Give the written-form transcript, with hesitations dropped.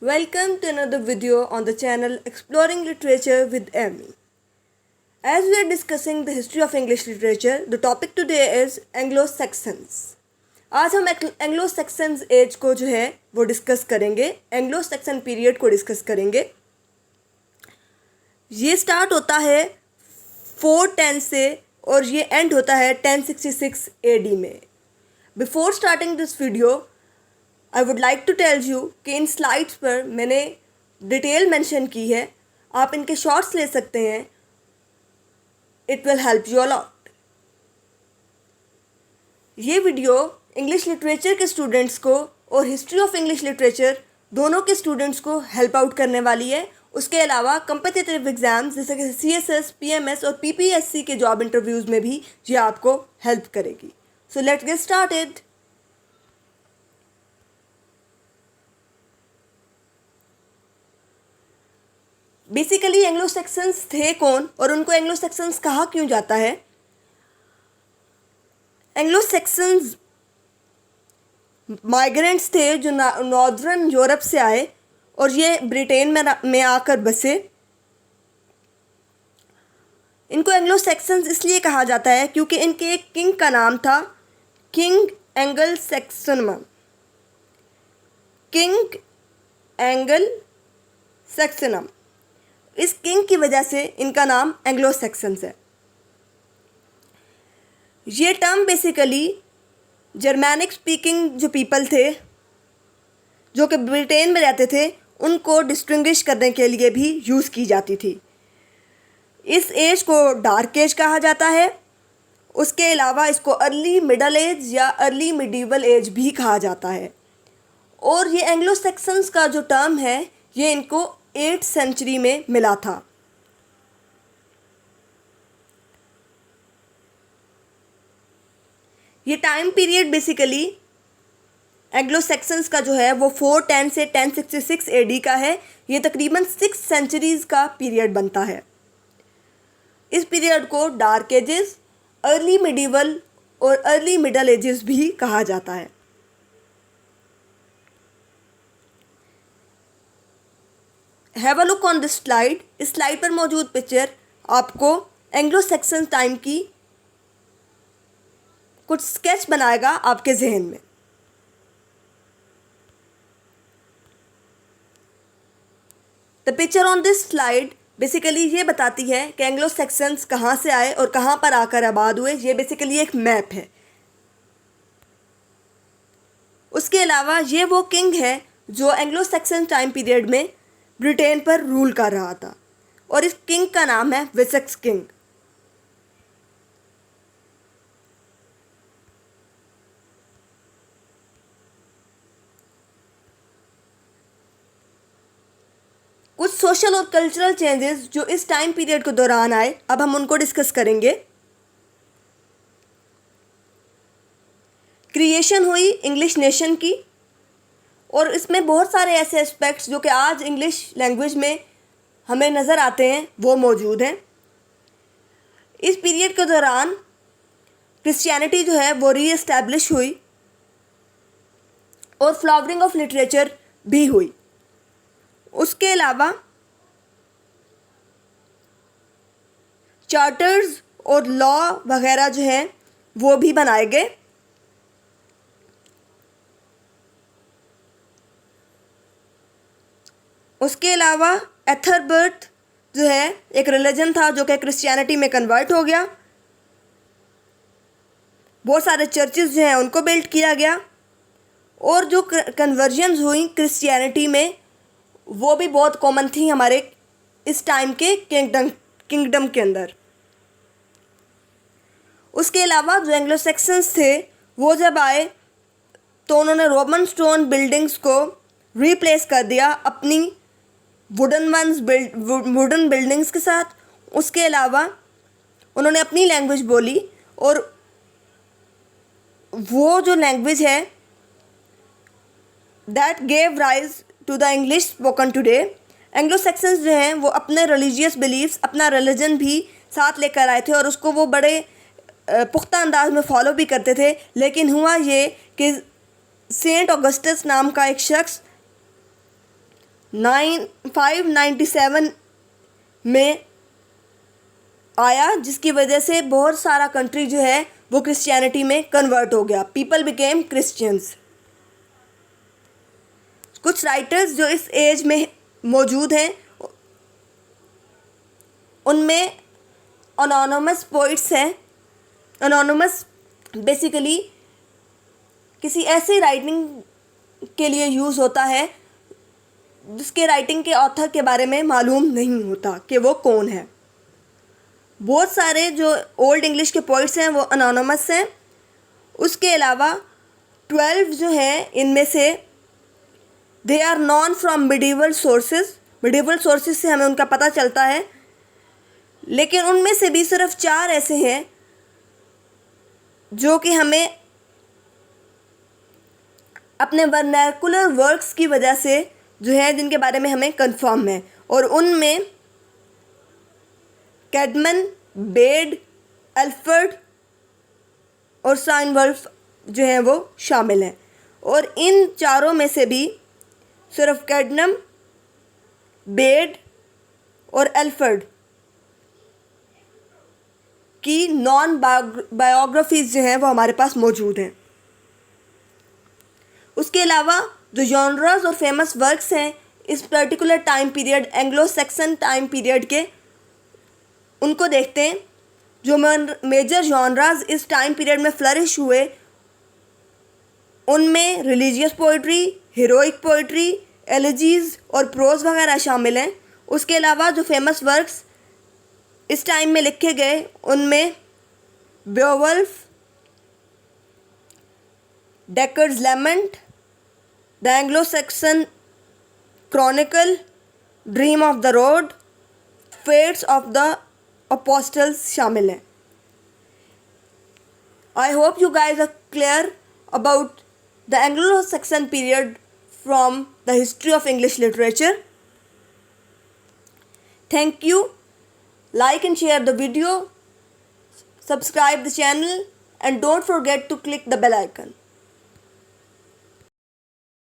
Welcome to another video on the channel Exploring Literature with Amy. As we are discussing the history of English literature, the topic today is Anglo-Saxons. आज हम Anglo-Saxons as को जो है वो discuss करेंगे, Anglo-Saxon period को discuss करेंगे। ये स्टार्ट होता है 410 से और ये एंड होता है 1066 AD में। Before starting this video I would like to tell you कि इन स्लाइड्स पर मैंने डिटेल मेंशन की है, आप इनके शॉर्ट्स ले सकते हैं। It will help you a lot. ये वीडियो इंग्लिश लिटरेचर के स्टूडेंट्स को और हिस्ट्री ऑफ इंग्लिश लिटरेचर दोनों के स्टूडेंट्स को हेल्प आउट करने वाली है। उसके अलावा कम्पिटिटिव एग्ज़ाम्स जैसे कि CSS, PMS और PPSC के जॉब इंटरव्यूज़ में भी ये आपको हेल्प करेगी। So let's get started. Basically Anglo sections थे कौन और उनको एंग्लो सेक्शंस कहा क्यों जाता है? एंग्लो सेक्शंस माइग्रेंट्स थे जो नॉर्दर्न यूरोप से आए और ये ब्रिटेन में आकर बसे। इनको एंग्लो सेक्शंस इसलिए कहा जाता है क्योंकि इनके एक किंग का नाम था किंग एंगल सैक्सनम। किंग एंगल सैक्सनम, इस किंग की वजह से इनका नाम एंग्लो सेक्शंस है। ये टर्म बेसिकली जर्मैनिक स्पीकिंग जो पीपल थे जो कि ब्रिटेन में रहते थे उनको डिस्टिंग्विश करने के लिए भी यूज़ की जाती थी। इस एज को डार्क एज कहा जाता है। उसके अलावा इसको अर्ली मिडल एज या अर्ली मिडीवल एज भी कहा जाता है। और ये एंग्लो सेक्शंस का जो टर्म है ये इनको 8th सेंचुरी में मिला था। ये time period basically Anglo sections का जो है वो 410 से 1066 AD का है। ये तकरीबन 6 सेंचुरीज़ का पीरियड बनता है। इस पीरियड को डार्क एजेस, अर्ली मिडीवल और अर्ली मिडल एजेस भी कहा जाता है। Have a look on this slide. इस स्लाइड पर मौजूद पिक्चर आपको एंग्लो सेक्शन टाइम की कुछ स्केच बनाएगा आपके जहन में। The picture on this slide basically ये बताती है कि एंग्लो सेक्शंस कहाँ से आए और कहाँ पर आकर आबाद हुए। ये बेसिकली एक मैप है। उसके अलावा ये वो किंग है जो एंग्लो सेक्शन टाइम पीरियड में ब्रिटेन पर रूल कर रहा था और इस किंग का नाम है विसेक्स किंग। कुछ सोशल और कल्चरल चेंजेस जो इस टाइम पीरियड के दौरान आए, अब हम उनको डिस्कस करेंगे। क्रिएशन हुई इंग्लिश नेशन की और इसमें बहुत सारे ऐसे एस्पेक्ट्स जो कि आज इंग्लिश लैंग्वेज में हमें नज़र आते हैं वो मौजूद हैं। इस पीरियड के दौरान क्रिश्चियनिटी जो है वो रीएस्टैब्लिश हुई और फ्लावरिंग ऑफ लिटरेचर भी हुई। उसके अलावा चार्टर्स और लॉ वगैरह जो हैं वो भी बनाए गए। उसके अलावा एथरबर्ट जो है एक रिलीजन था जो कि क्रिश्चियनिटी में कन्वर्ट हो गया। बहुत सारे चर्चेस जो हैं उनको बिल्ड किया गया और जो कन्वर्जन्स हुई क्रिश्चियनिटी में वो भी बहुत कॉमन थी हमारे इस टाइम के किंगडम के अंदर। उसके अलावा जो एंग्लो सेक्शंस थे वो जब आए तो उन्होंने रोमन स्टोन बिल्डिंग्स को रिप्लेस कर दिया अपनी वुडन बिल्डिंग्स के साथ। उसके अलावा उन्होंने अपनी लैंग्वेज बोली और वो जो लैंग्वेज है that gave rise to the English spoken today. Anglo Saxons जो हैं वो अपने रिलीजियस बिलीव्स, अपना रिलीजन भी साथ लेकर आए थे और उसको वो बड़े पुख्ता अंदाज में फॉलो भी करते थे। लेकिन हुआ ये कि सेंट ऑगस्टस नाम का एक शख्स 597 में आया, जिसकी वजह से बहुत सारा कंट्री जो है वो क्रिश्चियनिटी में कन्वर्ट हो गया। People became Christians. कुछ राइटर्स जो इस एज में मौजूद हैं उनमें अनोनिमस पोइट्स हैं। अनोनिमस बेसिकली किसी ऐसी राइटिंग के लिए यूज़ होता है जिसके राइटिंग के ऑथर के बारे में मालूम नहीं होता कि वो कौन है। बहुत सारे जो ओल्ड इंग्लिश के पोइट्स हैं वो अनोनिमस हैं। उसके अलावा 12 जो हैं इनमें से they are known from medieval sources. Medieval sources से हमें उनका पता चलता है, लेकिन उनमें से भी सिर्फ 4 ऐसे हैं जो कि हमें अपने वर्नैकुलर वर्क्स की वजह से जो है जिनके बारे में हमें कंफर्म है, और उनमें कैडमन, बेड, एल्फर्ड और साइनवल्फ जो हैं वो शामिल हैं। और इन चारों में से भी सिर्फ कैडमन, बेड और एल्फर्ड की नॉन बायोग्राफीज जो हैं वो हमारे पास मौजूद हैं। उसके अलावा जो जॉनरास और फेमस वर्क्स हैं इस particular time period, Anglo Saxon time period के, उनको देखते हैं। जो मेजर जॉनरास इस टाइम पीरियड में फ्लरिश हुए उनमें religious poetry, heroic poetry, elegies और प्रोज वगैरह शामिल हैं। उसके अलावा जो फेमस वर्क्स इस टाइम में लिखे गए उनमें Beowulf, Deor's Lament, the Anglo Saxon Chronicle, Dream of the Rood, Fates of the Apostles शामिल हैं। I hope you guys are clear about the Anglo Saxon period from the history of English literature. Thank you. Like and share the video, subscribe the channel, and don't forget to click the bell icon.